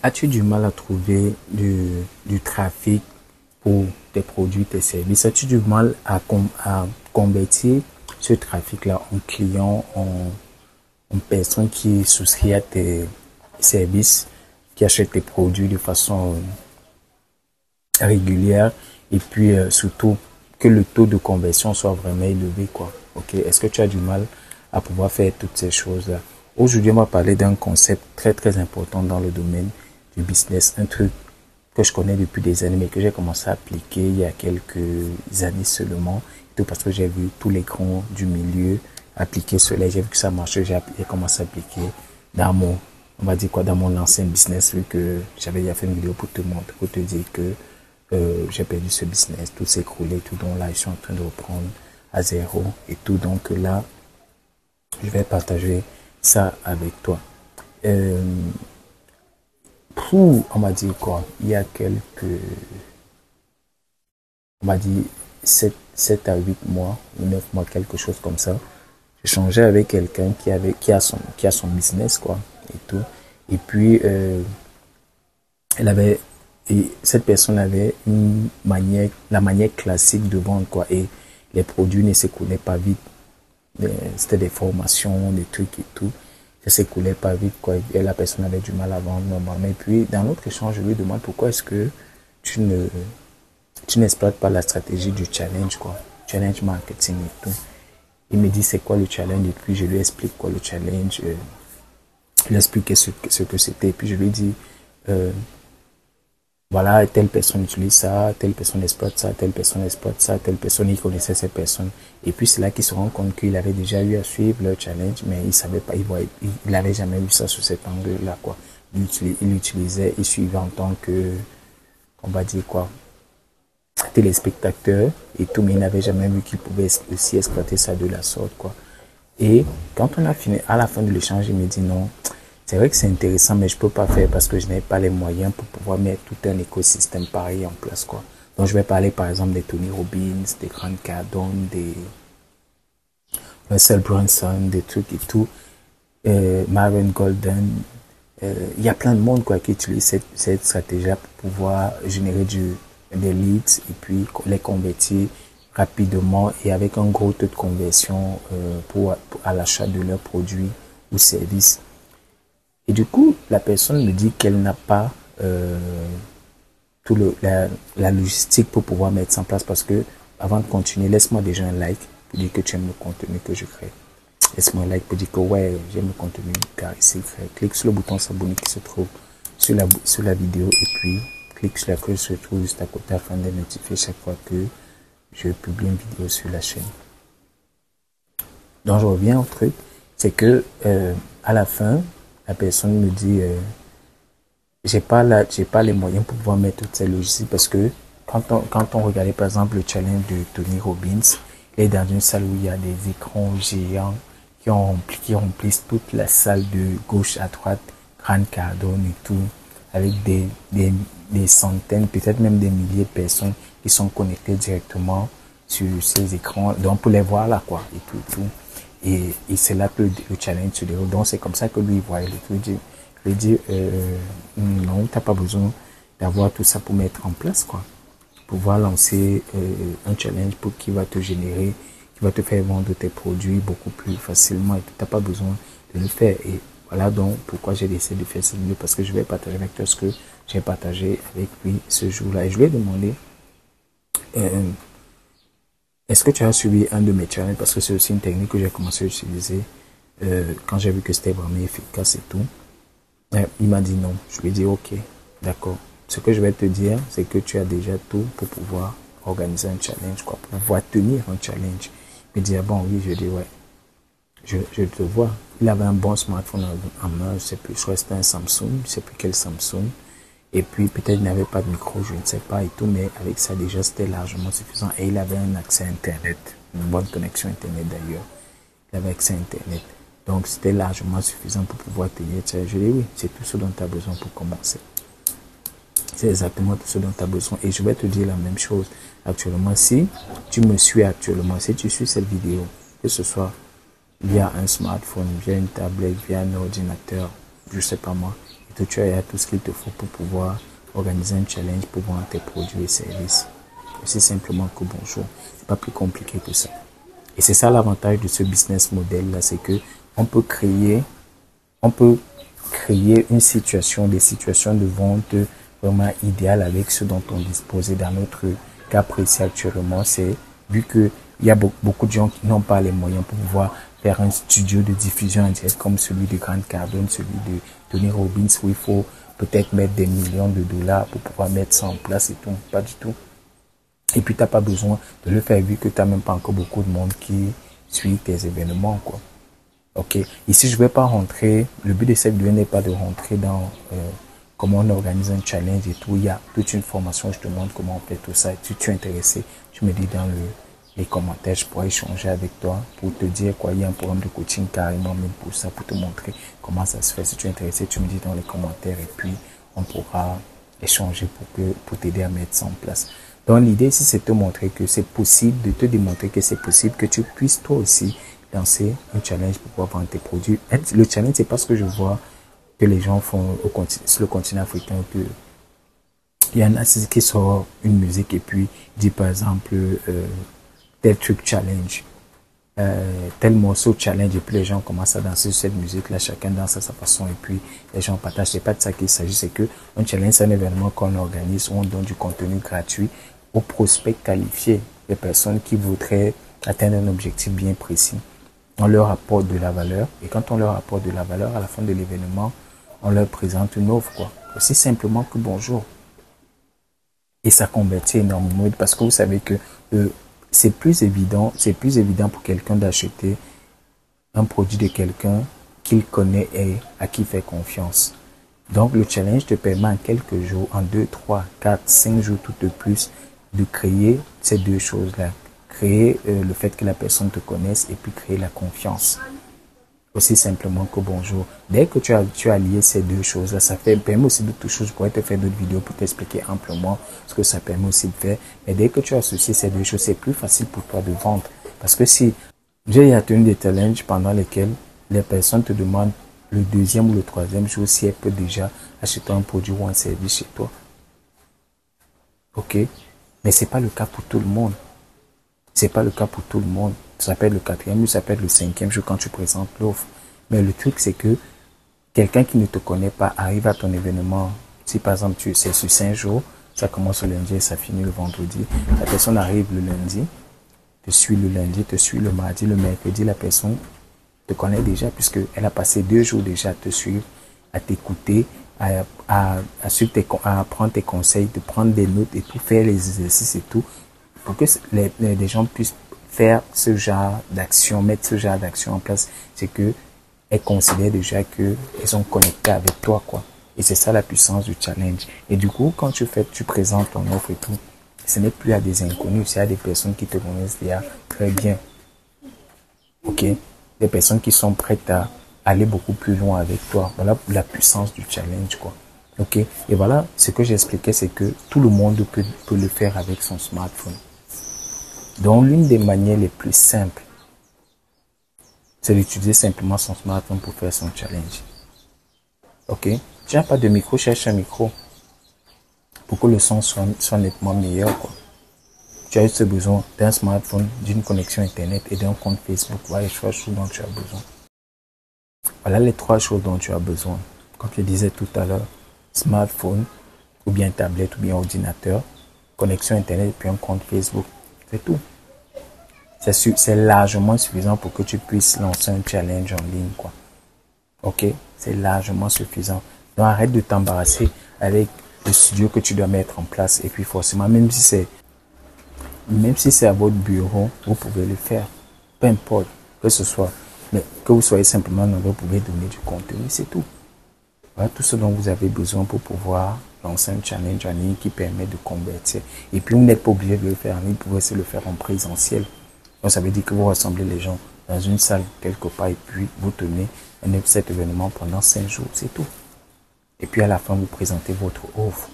As-tu du mal à trouver du trafic pour tes produits, tes services? As-tu du mal à convertir ce trafic-là en clients, en personnes qui souscrivent à tes services, qui achètent tes produits de façon régulière et puis surtout que le taux de conversion soit vraiment élevé, quoi. Ok, est-ce que tu as du mal à pouvoir faire toutes ces choses-là? Aujourd'hui, on va parler d'un concept très très important dans le domaine du business, un truc que je connais depuis des années mais que j'ai commencé à appliquer il y a quelques années seulement, tout parce que j'ai vu tous les grands du milieu appliquer cela, j'ai vu que ça marchait, j'ai commencé à appliquer dans mon, on va dire quoi, dans mon ancien business, vu que j'avais déjà fait une vidéo pour te montrer, pour te dire que j'ai perdu ce business, tout s'est écroulé, tout, donc là, je suis en train de reprendre à zéro et tout, donc là, je vais partager ça avec toi. Euh, on m'a dit quoi, il y a on m'a dit 7 à 8 mois ou 9 mois, quelque chose comme ça. J'ai changé avec quelqu'un qui a son business, quoi, et tout. Et puis, elle avait, et cette personne avait une manière, la manière classique de vendre, quoi, et les produits ne s'écoulaient pas vite. C'était des formations, des trucs et tout. Ça s'écoulait pas vite, quoi, et la personne avait du mal à vendre normalement. Et puis, dans l'autre échange, je lui demande pourquoi est-ce que tu ne, tu n'exploites pas la stratégie du challenge, quoi. Challenge marketing et tout. Il me dit c'est quoi le challenge et puis je lui explique quoi le challenge. Je lui explique ce que c'était et puis je lui dis voilà, telle personne utilise ça, telle personne exploite ça, telle personne exploite ça, telle personne il connaissait ces personnes. Et puis c'est là qu'il se rend compte qu'il avait déjà eu à suivre le challenge mais il savait pas, il avait jamais vu ça sous cet angle-là, quoi. Il utilisait, il suivait en tant que, on va dire quoi, téléspectateur et tout, mais il n'avait jamais vu qu'il pouvait aussi exploiter ça de la sorte, quoi. Et quand on a fini, à la fin de l'échange, il me dit non, c'est vrai que c'est intéressant, mais je peux pas faire parce que je n'ai pas les moyens pour pouvoir mettre tout un écosystème pareil en place, quoi. Donc je vais parler par exemple des Tony Robbins, des Grant Cardone, des Russell Brunson, des trucs et tout, Myron Golden. Il y a plein de monde, quoi, qui utilise cette stratégie pour pouvoir générer des leads et puis les convertir rapidement et avec un gros taux de conversion à l'achat de leurs produits ou services. Et du coup, la personne me dit qu'elle n'a pas la logistique pour pouvoir mettre ça en place parce que avant de continuer, laisse-moi déjà un like pour dire que tu aimes le contenu que je crée. Laisse-moi un like pour dire que ouais, j'aime le contenu car ici, clique sur le bouton s'abonner qui se trouve sur la vidéo et puis clique sur la cloche qui se trouve juste à côté afin d'être notifié chaque fois que je publie une vidéo sur la chaîne. Donc je reviens au truc, c'est que à la fin, la personne me dit j'ai pas les moyens pour pouvoir mettre toutes ces logistiques parce que quand on regardait par exemple le challenge de Tony Robbins, il est dans une salle où il y a des écrans géants qui remplissent toute la salle de gauche à droite, Grant Cardone et tout, avec des centaines, peut-être même des milliers de personnes qui sont connectées directement sur ces écrans, donc pour les voir là, quoi, et tout. Et c'est là que le challenge se déroule. Donc c'est comme ça que lui il voit le truc. Il dit non, t'as pas besoin d'avoir tout ça pour mettre en place, quoi. Pouvoir lancer un challenge pour qui va te générer, qui va te faire vendre tes produits beaucoup plus facilement et tu n'as pas besoin de le faire. Et voilà donc pourquoi j'ai décidé de faire cette vidéo, parce que je vais partager avec toi ce que j'ai partagé avec lui ce jour-là. Et je lui ai demandé est-ce que tu as suivi un de mes challenges, parce que c'est aussi une technique que j'ai commencé à utiliser quand j'ai vu que c'était vraiment efficace et tout. Il m'a dit non. Je lui ai dit ok, d'accord. Ce que je vais te dire, c'est que tu as déjà tout pour pouvoir organiser un challenge, quoi, pour pouvoir tenir un challenge. Il me dit ah bon oui, je dis ouais. Je te vois. Il avait un bon smartphone en main, je sais plus, je crois que c'était un Samsung, je sais plus quel Samsung. Et puis peut-être il n'avait pas de micro, je ne sais pas et tout, mais avec ça déjà c'était largement suffisant. Et il avait un accès à Internet, une bonne connexion Internet d'ailleurs. Il avait accès à Internet. Donc c'était largement suffisant pour pouvoir tenir. Je lui ai dit oui, c'est tout ce dont tu as besoin pour commencer. C'est exactement tout ce dont tu as besoin. Et je vais te dire la même chose. Actuellement, si tu me suis actuellement, si tu suis cette vidéo, que ce soit via un smartphone, via une tablette, via un ordinateur, je sais pas moi, tu as tout ce qu'il te faut pour pouvoir organiser un challenge pour vendre tes produits et services. C'est simplement que bonjour. C'est pas plus compliqué que ça. Et c'est ça l'avantage de ce business model là, c'est que on peut créer une situation, des situations de vente vraiment idéales avec ce dont on disposait dans notre cas précis actuellement. C'est vu que il y a beaucoup de gens qui n'ont pas les moyens pour pouvoir faire un studio de diffusion en direct comme celui de Grant Cardone, celui de Tony Robbins, où il faut peut-être mettre des millions de dollars pour pouvoir mettre ça en place et tout. Pas du tout. Et puis, tu n'as pas besoin de le faire vu que tu n'as même pas encore beaucoup de monde qui suit tes événements, quoi. Ok. Ici, je ne vais pas rentrer. Le but de cette vidéo n'est pas de rentrer dans comment on organise un challenge et tout. Il y a toute une formation. Je te montre comment on fait tout ça. Si tu es intéressé, tu me dis dans les commentaires. Je pourrais échanger avec toi pour te dire quoi. Il y a un programme de coaching carrément même pour ça, pour te montrer comment ça se fait. Si tu es intéressé, tu me dis dans les commentaires et puis on pourra échanger pour t'aider à mettre ça en place. Donc l'idée ici, c'est de te montrer que c'est possible, de te démontrer que c'est possible que tu puisses toi aussi lancer un challenge pour pouvoir vendre tes produits. Le challenge, c'est parce que je vois que les gens font sur le continent africain que il y en a qui sortent une musique et puis dit par exemple tel truc challenge, tel morceau challenge et puis les gens commencent à danser sur cette musique là, chacun danse à sa façon et puis les gens partagent. C'est pas de ça qu'il s'agit, c'est que un challenge, c'est un événement qu'on organise où on donne du contenu gratuit aux prospects qualifiés, les personnes qui voudraient atteindre un objectif bien précis. On leur apporte de la valeur et quand on leur apporte de la valeur, à la fin de l'événement, on leur présente une offre, quoi. Aussi simplement que bonjour. Et ça convertit énormément parce que vous savez que c'est plus évident pour quelqu'un d'acheter un produit de quelqu'un qu'il connaît et à qui il fait confiance. Donc le challenge te permet en quelques jours, en 2, 3, 4, 5 jours tout de plus, de créer ces deux choses-là. Créer le fait que la personne te connaisse et puis créer la confiance. Aussi simplement que bonjour. Dès que tu as lié ces deux choses-là, ça permet aussi d'autres choses. Je pourrais te faire d'autres vidéos pour t'expliquer amplement ce que ça permet aussi de faire. Mais dès que tu as associé ces deux choses, c'est plus facile pour toi de vendre. Parce que si j'ai tenu des challenges pendant lesquels les personnes te demandent le deuxième ou le troisième jour si elles peuvent déjà acheter un produit ou un service chez toi. Ok? Mais c'est pas le cas pour tout le monde. C'est pas le cas pour tout le monde. Ça peut être le quatrième jour, ça peut être le cinquième jour quand tu présentes l'offre. Mais le truc, c'est que quelqu'un qui ne te connaît pas arrive à ton événement. Si par exemple, c'est sur 5 jours, ça commence le lundi et ça finit le vendredi. La personne arrive le lundi, te suit le lundi, te suit le mardi, le mercredi, la personne te connaît déjà puisqu'elle a passé 2 jours déjà à te suivre, à t'écouter, à prendre tes conseils, de prendre des notes et tout, faire les exercices et tout, pour que les gens puissent faire ce genre d'action, mettre ce genre d'action en place, c'est que elles considèrent déjà qu'elles sont connectées avec toi, quoi. Et c'est ça la puissance du challenge. Et du coup, quand tu présentes ton offre et tout, ce n'est plus à des inconnus, c'est à des personnes qui te connaissent déjà très bien. Ok? Des personnes qui sont prêtes à aller beaucoup plus loin avec toi. Voilà la puissance du challenge, quoi. Ok? Et voilà, ce que j'expliquais, c'est que tout le monde peut le faire avec son smartphone. Donc, l'une des manières les plus simples, c'est d'utiliser simplement son smartphone pour faire son challenge. Ok? Tu n'as pas de micro, cherche un micro pour que le son soit nettement meilleur, quoi. Tu as juste besoin d'un smartphone, d'une connexion Internet et d'un compte Facebook. Voilà les 3 choses dont tu as besoin. Voilà les 3 choses dont tu as besoin. Comme je disais tout à l'heure, smartphone, ou bien tablette, ou bien ordinateur, connexion Internet et puis un compte Facebook. C'est tout. C'est largement suffisant pour que tu puisses lancer un challenge en ligne, quoi. Ok? C'est largement suffisant. Donc arrête de t'embarrasser avec le studio que tu dois mettre en place. Et puis forcément, même si c'est à votre bureau, vous pouvez le faire. Peu importe que ce soit. Mais que vous soyez simplement dans vous pouvez donner du contenu, c'est tout. Voilà tout ce dont vous avez besoin pour pouvoir lancer un challenge en ligne qui permet de convertir. Et puis vous n'êtes pas obligé de le faire en ligne, vous pouvez aussi le faire en présentiel. Donc ça veut dire que vous rassemblez les gens dans une salle quelque part et puis vous tenez cet événement pendant 5 jours, c'est tout. Et puis à la fin, vous présentez votre offre,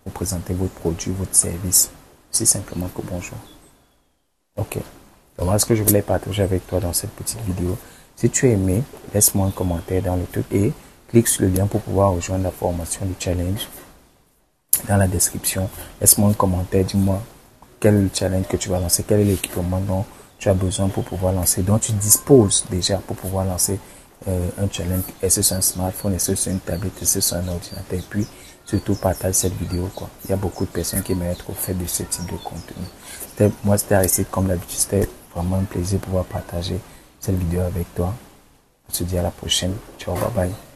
vous présentez votre produit, votre service. C'est simplement que bonjour. Ok. Donc voilà ce que je voulais partager avec toi dans cette petite vidéo. Si tu as aimé, laisse-moi un commentaire dans le truc et clique sur le lien pour pouvoir rejoindre la formation du challenge. Dans la description, laisse-moi un commentaire, dis-moi quel est le challenge que tu vas lancer, quel est l'équipement dont tu as besoin pour pouvoir lancer, dont tu disposes déjà pour pouvoir lancer un challenge. Est-ce sur un smartphone, est-ce sur une tablette, est-ce sur un ordinateur, et puis surtout partage cette vidéo, quoi. Il y a beaucoup de personnes qui aimeraient être au fait de ce type de contenu. Moi, c'était Aristide, comme d'habitude, c'était vraiment un plaisir de pouvoir partager cette vidéo avec toi. On se dit à la prochaine. Ciao, bye bye.